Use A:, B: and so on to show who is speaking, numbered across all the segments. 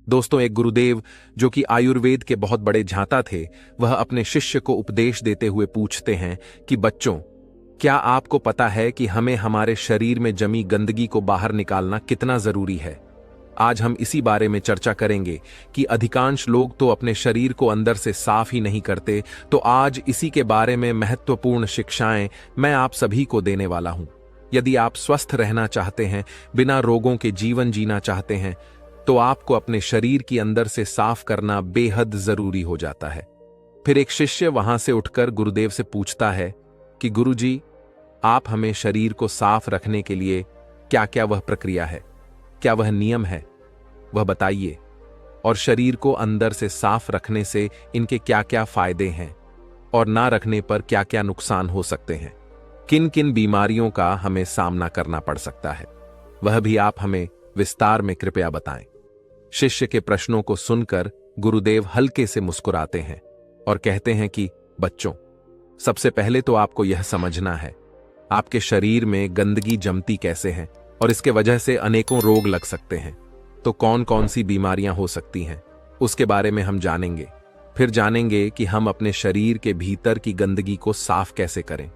A: दोस्तों, एक गुरुदेव जो कि आयुर्वेद के बहुत बड़े झांता थे, वह अपने शिष्य को उपदेश देते हुए पूछते हैं कि बच्चों, क्या आपको पता है कि हमें हमारे शरीर में जमी गंदगी को बाहर निकालना कितना जरूरी है। आज हम इसी बारे में चर्चा करेंगे कि अधिकांश लोग तो अपने शरीर को अंदर से साफ ही नहीं करते। तो आज इसी के बारे में महत्वपूर्ण शिक्षाएं मैं आप सभी को देने वाला हूं। यदि आप स्वस्थ रहना चाहते हैं, बिना रोगों के जीवन जीना चाहते हैं, तो आपको अपने शरीर की अंदर से साफ करना बेहद जरूरी हो जाता है। फिर एक शिष्य वहां से उठकर गुरुदेव से पूछता है कि गुरुजी, आप हमें शरीर को साफ रखने के लिए क्या क्या वह प्रक्रिया है, क्या वह नियम है, वह बताइए। और शरीर को अंदर से साफ रखने से इनके क्या क्या फायदे हैं और ना रखने पर क्या क्या नुकसान हो सकते हैं, किन किन बीमारियों का हमें सामना करना पड़ सकता है, वह भी आप हमें विस्तार में कृपया बताएं। शिष्य के प्रश्नों को सुनकर गुरुदेव हल्के से मुस्कुराते हैं और कहते हैं कि बच्चों, सबसे पहले तो आपको यह समझना है आपके शरीर में गंदगी जमती कैसे है और इसके वजह से अनेकों रोग लग सकते हैं। तो कौन कौन सी बीमारियां हो सकती हैं, उसके बारे में हम जानेंगे। फिर जानेंगे कि हम अपने शरीर के भीतर की गंदगी को साफ कैसे करें,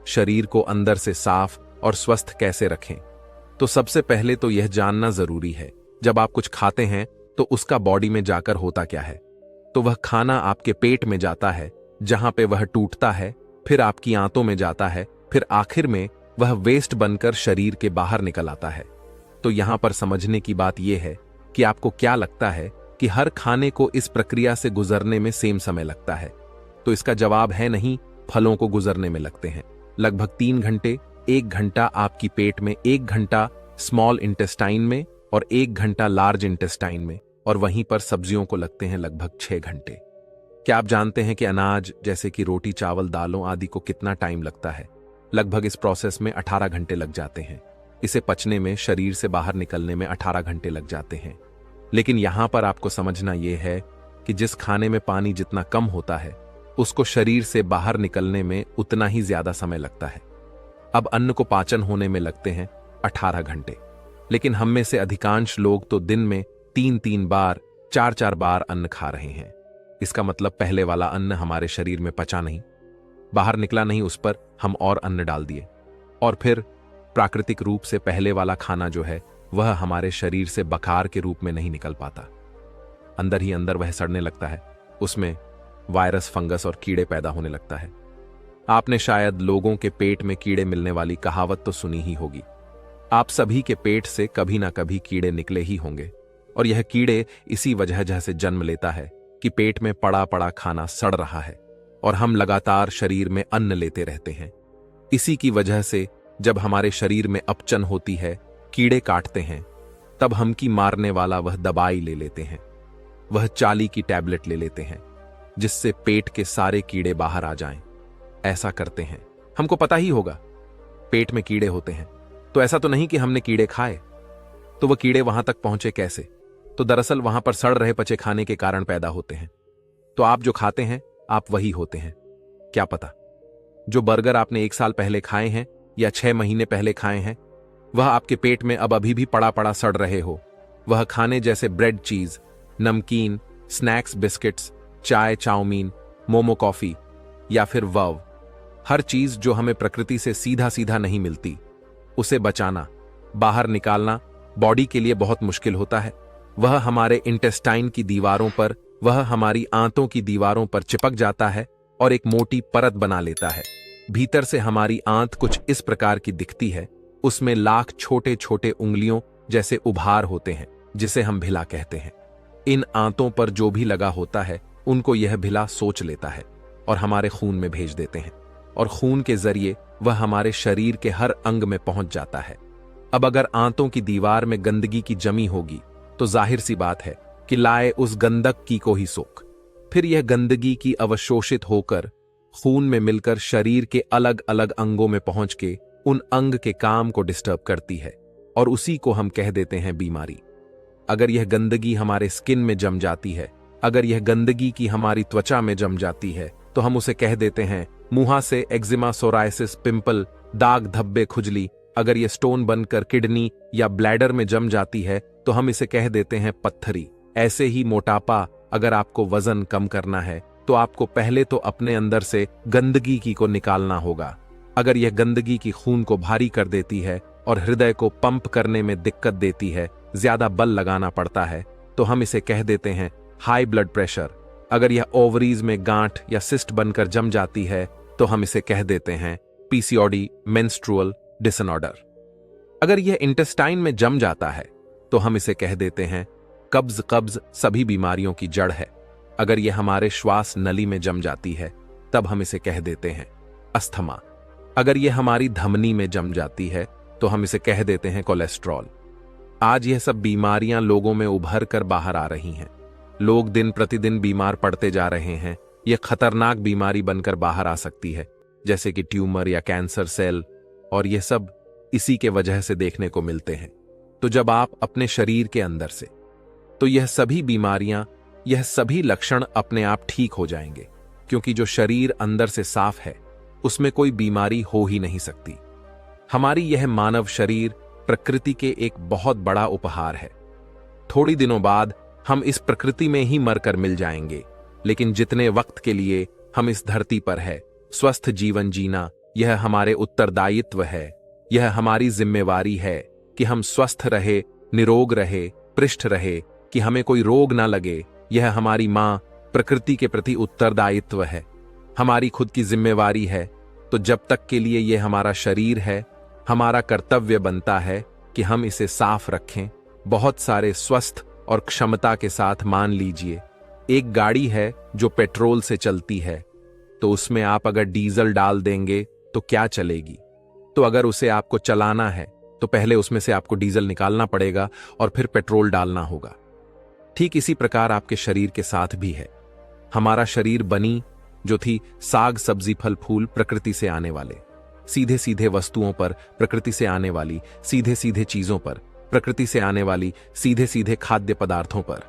A: शरीर को अंदर से साफ और स्वस्थ कैसे रखें। तो सबसे पहले तो यह जानना जरूरी है, जब आप कुछ खाते हैं तो उसका बॉडी में जाकर होता क्या है। तो वह खाना आपके पेट में जाता है, जहां पे वह टूटता है, फिर आपकी आंतों में जाता है, फिर आखिर में वह वेस्ट बनकर शरीर के बाहर निकल आता है। तो यहां पर समझने की बात यह है कि आपको क्या लगता है कि हर खाने को इस प्रक्रिया से गुजरने में सेम समय लगता है। तो इसका जवाब है नहीं, फलों को गुजरने में लगते हैं लगभग 3 घंटे। 1 घंटा आपकी पेट में, 1 घंटा स्मॉल इंटेस्टाइन में और 1 घंटा लार्ज इंटेस्टाइन में, और वहीं पर सब्जियों को लगते हैं लगभग 6 घंटे। क्या आप जानते हैं कि अनाज जैसे कि रोटी, चावल, दालों आदि को कितना टाइम लगता है? लगभग इस प्रोसेस में 18 घंटे लग जाते हैं। इसे पचने में, शरीर से बाहर निकलने में 18 घंटे लग जाते हैं। लेकिन यहां पर आपको समझना यह है कि जिस खाने में पानी जितना कम होता है, उसको शरीर से बाहर निकलने में उतना ही ज्यादा समय लगता है। अब अन्न को पाचन होने में लगते हैं 18 घंटे, लेकिन हम में से अधिकांश लोग तो दिन में 3-3 बार, 4-4 बार अन्न खा रहे हैं। इसका मतलब पहले वाला अन्न हमारे शरीर में पचा नहीं, बाहर निकला नहीं, उस पर हम और अन्न डाल दिए, और फिर प्राकृतिक रूप से पहले वाला खाना जो है वह हमारे शरीर से बखार के रूप में नहीं निकल पाता। अंदर ही अंदर वह सड़ने लगता है, उसमें वायरस, फंगस और कीड़े पैदा होने लगता है। आपने शायद लोगों के पेट में कीड़े मिलने वाली कहावत तो सुनी ही होगी। आप सभी के पेट से कभी ना कभी कीड़े निकले ही होंगे, और यह कीड़े इसी वजह से जन्म लेता है कि पेट में पड़ा पड़ा खाना सड़ रहा है और हम लगातार शरीर में अन्न लेते रहते हैं। इसी की वजह से जब हमारे शरीर में अपचन होती है, कीड़े काटते हैं, तब हम की मारने वाला वह दवाई ले लेते हैं, वह चाली की टैबलेट ले लेते हैं, जिससे पेट के सारे कीड़े बाहर आ जाएं। ऐसा करते हैं, हमको पता ही होगा पेट में कीड़े होते हैं, तो ऐसा तो नहीं कि हमने कीड़े खाए। तो वह कीड़े वहां तक पहुंचे कैसे? तो दरअसल वहां पर सड़ रहे पचे खाने के कारण पैदा होते हैं। तो आप जो खाते हैं, आप वही होते हैं। क्या पता जो बर्गर आपने 1 साल पहले खाए हैं या 6 महीने पहले खाए हैं, वह आपके पेट में अब अभी भी पड़ा पड़ा सड़ रहे हो। वह खाने जैसे ब्रेड, चीज, नमकीन, स्नैक्स, बिस्किट्स, चाय, चाउमीन, मोमो, कॉफी या फिर वव, हर चीज जो हमें प्रकृति से सीधा सीधा नहीं मिलती, उसे बचाना, बाहर निकालना बॉडी के लिए बहुत मुश्किल होता है। वह हमारे इंटेस्टाइन की दीवारों पर, वह हमारी आंतों की दीवारों पर चिपक जाता है और एक मोटी परत बना लेता है। भीतर से हमारी आंत कुछ इस प्रकार की दिखती है, उसमें लाख छोटे छोटे उंगलियों जैसे उभार होते हैं, जिसे हम भिला कहते हैं। इन आंतों पर जो भी लगा होता है, उनको यह भिला सोच लेता है और हमारे खून में भेज देते हैं, और खून के जरिए वह हमारे शरीर के हर अंग में पहुंच जाता है। अब अगर आंतों की दीवार में गंदगी की जमी होगी, तो जाहिर सी बात है कि लाए उस गंदक की को ही सोख। फिर यह गंदगी की अवशोषित होकर खून में मिलकर शरीर के अलग अलग अंगों में पहुंच के उन अंग के काम को डिस्टर्ब करती है, और उसी को हम कह देते हैं बीमारी। अगर यह गंदगी हमारे स्किन में जम जाती है, अगर यह गंदगी की हमारी त्वचा में जम जाती है, तो हम उसे कह देते हैं मुंह से एक्जिमा, सोराइसिस, पिंपल, दाग, धब्बे, खुजली। अगर यह स्टोन बनकर किडनी या ब्लैडर में जम जाती है, तो हम इसे कह देते हैं पत्थरी, ऐसे ही मोटापा, अगर आपको वजन कम करना है तो आपको पहले तो अपने अंदर से गंदगी को निकालना होगा। अगर यह गंदगी की खून को भारी कर देती है और हृदय को पंप करने में दिक्कत देती है, ज्यादा बल लगाना पड़ता है, तो हम इसे कह देते हैं हाई ब्लड प्रेशर। अगर यह ओवरीज में गांठ या सिस्ट बनकर जम जाती है तो हम इसे कह देते हैं पीसीओडी, मेंस्ट्रुअल डिसऑर्डर। अगर यह इंटेस्टाइन में जम जाता है तो हम इसे कह देते हैं कब्ज सभी बीमारियों की जड़ है। अगर यह हमारे श्वास नली में जम जाती है तब हम इसे कह देते हैं अस्थमा। अगर यह हमारी धमनी में जम जाती है तो हम इसे कह देते हैं कोलेस्ट्रॉल। आज यह सब बीमारियां लोगों में उभर कर बाहर आ रही हैं। लोग दिन प्रतिदिन बीमार पड़ते जा रहे हैं। यह खतरनाक बीमारी बनकर बाहर आ सकती है, जैसे कि ट्यूमर या कैंसर सेल, और यह सब इसी के वजह से देखने को मिलते हैं। तो जब आप अपने शरीर के अंदर से, तो यह सभी बीमारियां, यह सभी लक्षण अपने आप ठीक हो जाएंगे, क्योंकि जो शरीर अंदर से साफ है उसमें कोई बीमारी हो ही नहीं सकती। हमारी यह मानव शरीर प्रकृति के एक बहुत बड़ा उपहार है। थोड़ी दिनों बाद हम इस प्रकृति में ही मरकर मिल जाएंगे, लेकिन जितने वक्त के लिए हम इस धरती पर है, स्वस्थ जीवन जीना यह हमारे उत्तरदायित्व है। यह हमारी जिम्मेवारी है कि हम स्वस्थ रहे, निरोग रहे, पृष्ठ रहे, कि हमें कोई रोग ना लगे। यह हमारी मां प्रकृति के प्रति उत्तरदायित्व है, हमारी खुद की जिम्मेवारी है। तो जब तक के लिए यह हमारा शरीर है, हमारा कर्तव्य बनता है कि हम इसे साफ रखें, बहुत सारे स्वस्थ और क्षमता के साथ। मान लीजिए एक गाड़ी है जो पेट्रोल से चलती है, तो उसमें आप अगर डीजल डाल देंगे तो क्या चलेगी? तो अगर उसे आपको चलाना है तो पहले उसमें से आपको डीजल निकालना पड़ेगा और फिर पेट्रोल डालना होगा। ठीक इसी प्रकार आपके शरीर के साथ भी है। हमारा शरीर बनी जो थी साग सब्जी फल फूल प्रकृति से आने वाले, सीधे सीधे वस्तुओं पर प्रकृति से आने वाली, सीधे सीधे चीजों पर प्रकृति से आने वाली, सीधे सीधे खाद्य पदार्थों पर।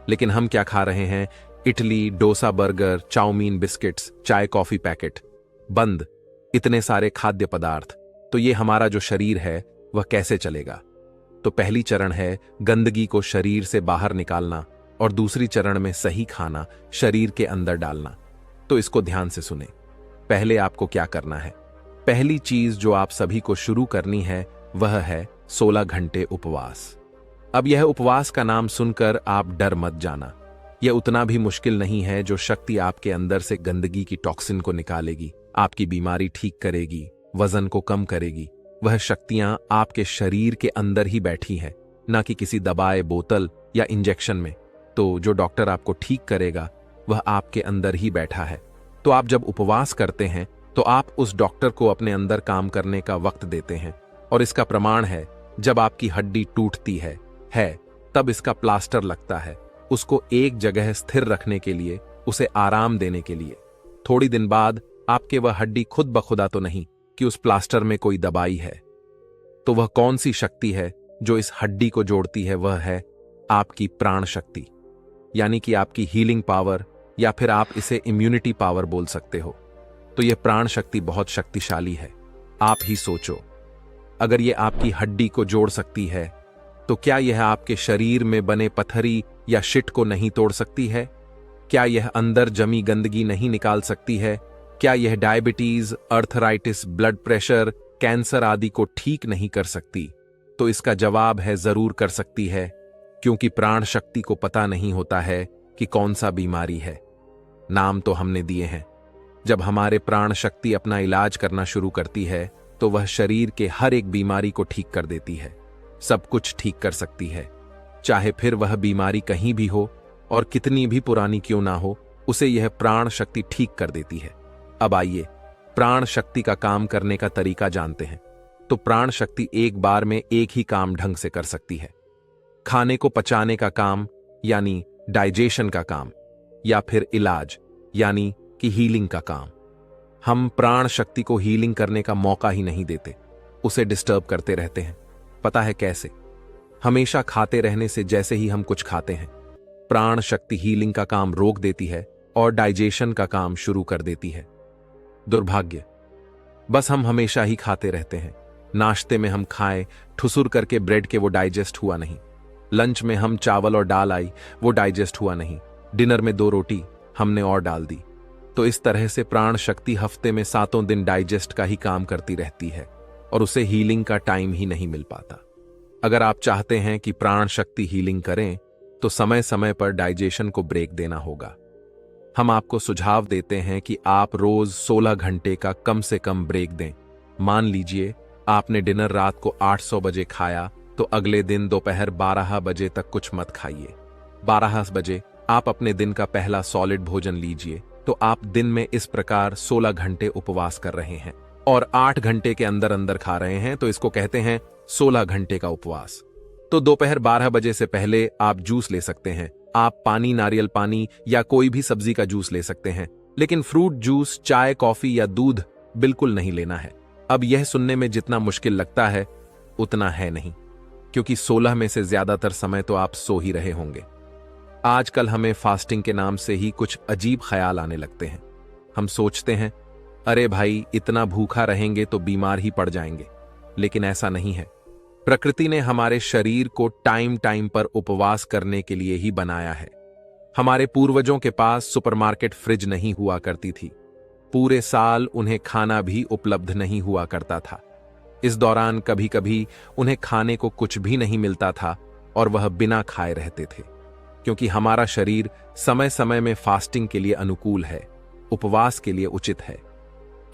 A: लेकिन हम क्या खा रहे हैं? Idli, dosa, burger, chow mein, biscuits, चाय कॉफी पैकेट, बंद इतने सारे खाद्य पदार्थ। तो ये हमारा जो शरीर है वह कैसे चलेगा? तो पहली चरण है गंदगी को शरीर से बाहर निकालना, और दूसरी चरण में सही खाना शरीर के अंदर डालना। तो इसको ध्यान से सुने। पहले आपको क्या करना है? पहली चीज जो आप सभी को शुरू करनी है वह है 16 घंटे उपवास। अब यह उपवास का नाम सुनकर आप डर मत जाना। यह उतना भी मुश्किल नहीं है। जो शक्ति आपके अंदर से गंदगी की टॉक्सिन को निकालेगी, आपकी बीमारी ठीक करेगी, वजन को कम करेगी, वह शक्तियां आपके शरीर के अंदर ही बैठी हैं, ना कि किसी दवाई, बोतल या इंजेक्शन में। तो जो डॉक्टर आपको ठीक करेगा वह आपके अंदर ही बैठा है। तो आप जब उपवास करते हैं तो आप उस डॉक्टर को अपने अंदर काम करने का वक्त देते हैं। और इसका प्रमाण है, जब आपकी हड्डी टूटती है तब इसका प्लास्टर लगता है, उसको एक जगह स्थिर रखने के लिए, उसे आराम देने के लिए। थोड़ी दिन बाद आपके वह हड्डी खुद ब खुदा तो नहीं कि उस प्लास्टर में कोई दबाई है। तो वह कौन सी शक्ति है जो इस हड्डी को जोड़ती है? वह है आपकी प्राण शक्ति, यानी कि आपकी हीलिंग पावर, या फिर आप इसे इम्यूनिटी पावर बोल सकते हो। तो यह प्राण शक्ति बहुत शक्तिशाली है। आप ही सोचो, अगर यह आपकी हड्डी को जोड़ सकती है तो क्या यह आपके शरीर में बने पथरी या शिट को नहीं तोड़ सकती है? क्या यह अंदर जमी गंदगी नहीं निकाल सकती है? क्या यह diabetes, arthritis, blood pressure, cancer आदि को ठीक नहीं कर सकती? तो इसका जवाब है जरूर कर सकती है, क्योंकि प्राण शक्ति को पता नहीं होता है कि कौन सा बीमारी है। नाम तो हमने दिए हैं। जब हमारे प्राण शक्ति अपना इलाज करना शुरू करती है तो वह शरीर के हर एक बीमारी को ठीक कर देती है, सब कुछ ठीक कर सकती है। चाहे फिर वह बीमारी कहीं भी हो और कितनी भी पुरानी क्यों ना हो, उसे यह प्राण शक्ति ठीक कर देती है। अब आइए प्राण शक्ति का काम करने का तरीका जानते हैं। तो प्राण शक्ति एक बार में एक ही काम ढंग से कर सकती है। खाने को पचाने का काम, यानी डाइजेशन का काम, या फिर इलाज, यानी कि हीलिंग का काम। हम प्राण शक्ति को हीलिंग करने का मौका ही नहीं देते, उसे डिस्टर्ब करते रहते हैं। पता है कैसे? हमेशा खाते रहने से जैसे ही हम कुछ खाते हैं, प्राण शक्ति हीलिंग का काम रोक देती है और डाइजेशन का काम शुरू कर देती है। दुर्भाग्य, बस हम हमेशा ही खाते रहते हैं। नाश्ते में हम खाए, ठुसुर करके ब्रेड के वो डाइजेस्ट हुआ नहीं। लंच में हम चावल और दाल आई, वो डाइजेस्ट हुआ नहीं। डिनर में 2 रोटी हमने और डाल दी। तो इस तरह से प्राण शक्ति हफ्ते में 7 दिन डाइजेस्ट का ही काम करती रहती है और उसे हीलिंग का टाइम ही नहीं मिल पाता। अगर आप चाहते हैं कि प्राण शक्ति हीलिंग करें तो समय समय पर डाइजेशन को ब्रेक देना होगा। हम आपको सुझाव देते हैं कि आप रोज 16 घंटे का कम से कम ब्रेक दें। मान लीजिए आपने डिनर रात को 800 बजे खाया तो अगले दिन दोपहर 12 बजे तक कुछ मत खाइए। 12 बजे आप अपने दिन का पहला सॉलिड भोजन लीजिए। तो आप दिन में इस प्रकार 16 घंटे उपवास कर रहे हैं और 8 घंटे के अंदर अंदर खा रहे हैं, तो इसको कहते हैं 16 घंटे का उपवास। तो दोपहर 12 बजे से पहले आप जूस ले सकते हैं। आप पानी, नारियल पानी या कोई भी सब्जी का जूस ले सकते हैं, लेकिन फ्रूट जूस, चाय, कॉफी या दूध बिल्कुल नहीं लेना है। अब यह सुनने में जितना मुश्किल लगता है उतना है नहीं, क्योंकि 16 में से ज्यादातर समय तो आप सो ही रहे होंगे। आजकल हमें फास्टिंग के नाम से ही कुछ अजीब ख्याल आने लगते हैं। हम सोचते हैं अरे भाई इतना भूखा रहेंगे तो बीमार ही पड़ जाएंगे, लेकिन ऐसा नहीं है। प्रकृति ने हमारे शरीर को टाइम टाइम पर उपवास करने के लिए ही बनाया है। हमारे पूर्वजों के पास सुपरमार्केट फ्रिज नहीं हुआ करती थी। पूरे साल उन्हें खाना भी उपलब्ध नहीं हुआ करता था। इस दौरान कभी कभी उन्हें खाने को कुछ भी नहीं मिलता था और वह बिना खाए रहते थे, क्योंकि हमारा शरीर समय समय में फास्टिंग के लिए अनुकूल है, उपवास के लिए उचित है।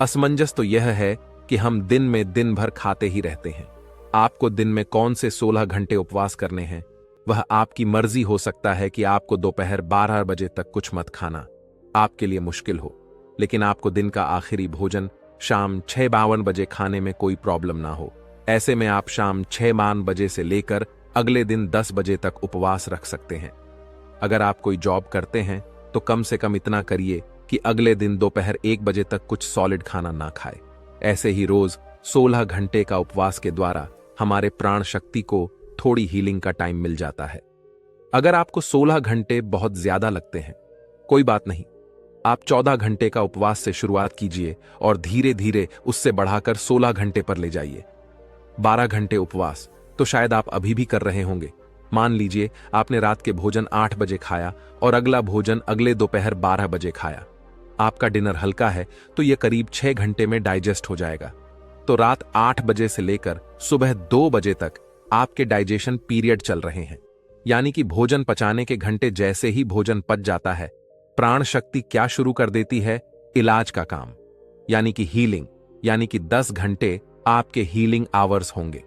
A: असमंजस तो यह है कि हम दिन में दिन भर खाते ही रहते हैं। आपको दिन में कौन से 16 घंटे उपवास करने हैं वह आपकी मर्जी हो सकता है कि आपको दोपहर 12 बजे तक कुछ मत खाना आपके लिए मुश्किल हो, लेकिन आपको दिन का आखिरी भोजन शाम 6:52 बजे खाने में कोई प्रॉब्लम ना हो। ऐसे में आप शाम 6 बजे से लेकर अगले दिन 10 बजे तक उपवास रख सकते हैं। अगर आप कोई जॉब करते हैं तो कम से कम इतना करिए कि अगले दिन दोपहर 1 बजे तक कुछ सॉलिड खाना ना खाए। ऐसे ही रोज 16 घंटे का उपवास के द्वारा हमारे प्राण शक्ति को थोड़ी हीलिंग का टाइम मिल जाता है। अगर आपको 16 घंटे बहुत ज्यादा लगते हैं, कोई बात नहीं, आप 14 घंटे का उपवास से शुरुआत कीजिए और धीरे धीरे उससे बढ़ाकर 16 घंटे पर ले जाइए। 12 घंटे उपवास तो शायद आप अभी भी कर रहे होंगे। मान लीजिए आपने रात के भोजन 8 बजे खाया और अगला भोजन अगले दोपहर 12 बजे खाया। आपका डिनर हल्का है तो यह करीब 6 घंटे में डाइजेस्ट हो जाएगा। तो रात 8 बजे से लेकर सुबह 2 बजे तक आपके डाइजेशन पीरियड चल रहे हैं, यानी कि भोजन पचाने के घंटे जैसे ही भोजन पच जाता है, प्राण शक्ति क्या शुरू कर देती है? इलाज का काम, यानी कि हीलिंग, यानी कि 10 घंटे आपके हीलिंग आवर्स होंगे।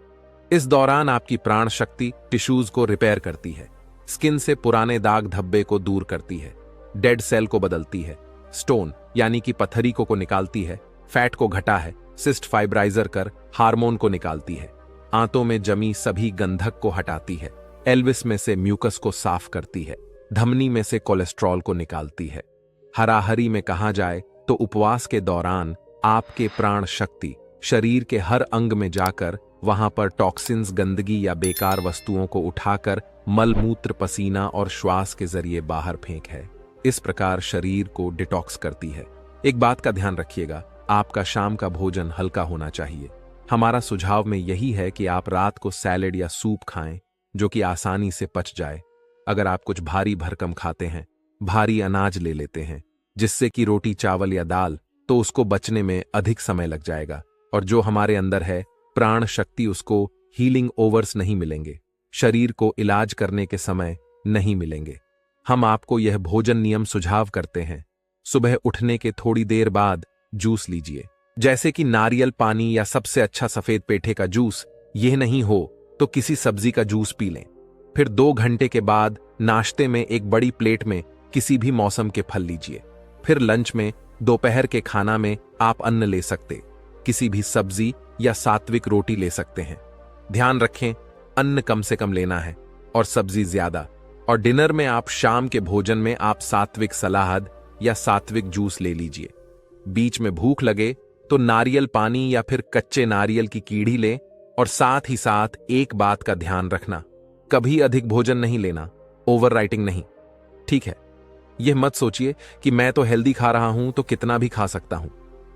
A: इस दौरान आपकी प्राण शक्ति टिश्यूज को रिपेयर करती है, स्किन से पुराने दाग धब्बे को दूर करती है, डेड सेल को बदलती है, स्टोन यानी कि पत्थरी को निकालती है, फैट को घटा है, सिस्ट फाइब्राइजर कर हार्मोन को निकालती है, आंतों में जमी सभी गंधक को हटाती है, एल्विस में से म्यूकस को साफ करती है, धमनी में से कोलेस्ट्रॉल को निकालती है। हराहरी में कहा जाए तो उपवास के दौरान आपके प्राण शक्ति शरीर के हर अंग में जाकर वहां पर टॉक्सिन्स, गंदगी या बेकार वस्तुओं को उठाकर मलमूत्र, पसीना और श्वास के जरिए बाहर फेंक है। इस प्रकार शरीर को डिटॉक्स करती है। एक बात का ध्यान रखिएगा, आपका शाम का भोजन हल्का होना चाहिए। हमारा सुझाव में यही है कि आप रात को सैलेड या सूप खाएं जो कि आसानी से पच जाए। अगर आप कुछ भारी भरकम खाते हैं, भारी अनाज ले लेते हैं जिससे कि रोटी, चावल या दाल, तो उसको बचने में अधिक समय लग जाएगा और जो हमारे अंदर है प्राण शक्ति, उसको हीलिंग ओवर्स नहीं मिलेंगे, शरीर को इलाज करने के समय नहीं मिलेंगे। हम आपको यह भोजन नियम सुझाव करते हैं। सुबह उठने के थोड़ी देर बाद जूस लीजिए, जैसे कि नारियल पानी या सबसे अच्छा सफेद पेठे का जूस। यह नहीं हो तो किसी सब्जी का जूस पी लें। फिर 2 घंटे के बाद नाश्ते में एक बड़ी प्लेट में किसी भी मौसम के फल लीजिए। फिर लंच में, दोपहर के खाना में आप अन्न ले सकते, किसी भी सब्जी या सात्विक रोटी ले सकते हैं। ध्यान रखें, अन्न कम से कम लेना है और सब्जी ज्यादा। और डिनर में आप शाम के भोजन में आप सात्विक सलाद या सात्विक जूस ले लीजिए। बीच में भूख लगे तो नारियल पानी या फिर कच्चे नारियल की कीड़ी लें। और साथ ही साथ एक बात का ध्यान रखना, कभी अधिक भोजन नहीं लेना, ओवर राइटिंग नहीं, ठीक है? यह मत सोचिए कि मैं तो हेल्दी खा रहा हूं तो कितना भी खा सकता हूं।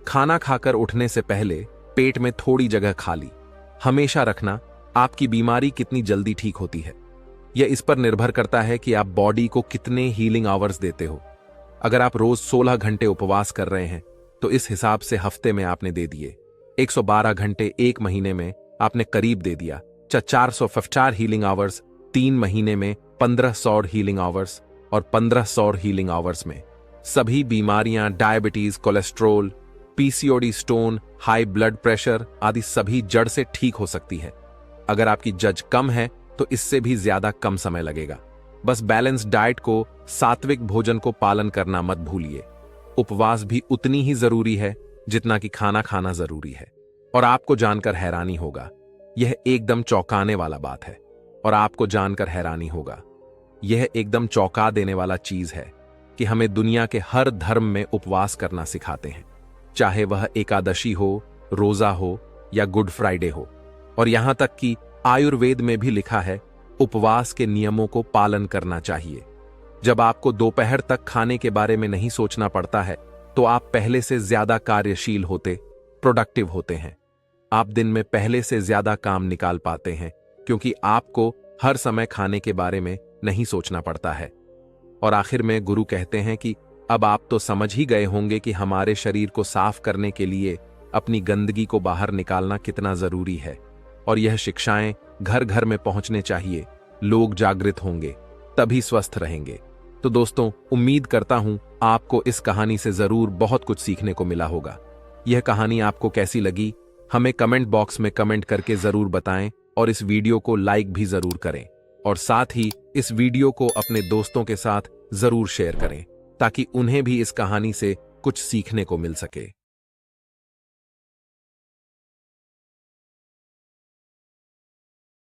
A: खाना खाकर उठने से पहले पेट में थोड़ी जगह खाली हमेशा रखना आपकी बीमारी कितनी जल्दी ठीक होती है। यह इस पर निर्भर करता है कि आप बॉडी को कितने हीलिंग आवर्स देते हो। अगर आप रोज 16 घंटे उपवास कर रहे हैं तो इस हिसाब से हफ्ते में आपने दे दिए 112 घंटे, एक महीने में आपने करीब दे दिया 450 हीलिंग आवर्स, 3 महीने में 1500 हीलिंग आवर्स, और 1500 हीलिंग आवर्स में सभी बीमारियां, diabetes, cholesterol, PCOD, stone, high blood pressure आदि सभी जड़ से ठीक हो सकती है। अगर आपकी जज कम है तो इससे भी ज्यादा कम समय लगेगा। बस बैलेंस डाइट को, सात्विक भोजन को पालन करना मत भूलिए। उपवास भी उतनी ही जरूरी है जितना कि खाना खाना जरूरी है। और आपको जानकर हैरानी होगा, यह एकदम चौंकाने वाला बात है। और आपको जानकर हैरानी होगा, यह एकदम चौंका देने वाला चीज है कि हमें दुनिया के हर धर्म में उपवास करना सिखाते हैं, चाहे वह एकादशी हो, रोजा हो या गुड फ्राइडे हो। और यहां तक कि आयुर्वेद में भी लिखा है उपवास के नियमों को पालन करना चाहिए। जब आपको दोपहर तक खाने के बारे में नहीं सोचना पड़ता है तो आप पहले से ज्यादा कार्यशील होते, प्रोडक्टिव होते हैं। आप दिन में पहले से ज्यादा काम निकाल पाते हैं क्योंकि आपको हर समय खाने के बारे में नहीं सोचना पड़ता है। और आखिर में गुरु कहते हैं कि अब आप तो समझ ही गए होंगे कि हमारे शरीर को साफ करने के लिए अपनी गंदगी को बाहर निकालना कितना जरूरी है। और यह शिक्षाएं घर घर में पहुंचने चाहिए। लोग जागृत होंगे तभी स्वस्थ रहेंगे। तो दोस्तों, उम्मीद करता हूं आपको इस कहानी से जरूर बहुत कुछ सीखने को मिला होगा। यह कहानी आपको कैसी लगी हमें कमेंट बॉक्स में कमेंट करके जरूर बताएं, और इस वीडियो को लाइक भी जरूर करें, और साथ ही इस वीडियो को अपने दोस्तों के साथ जरूर शेयर करें ताकि उन्हें भी इस कहानी से कुछ सीखने को मिल सके।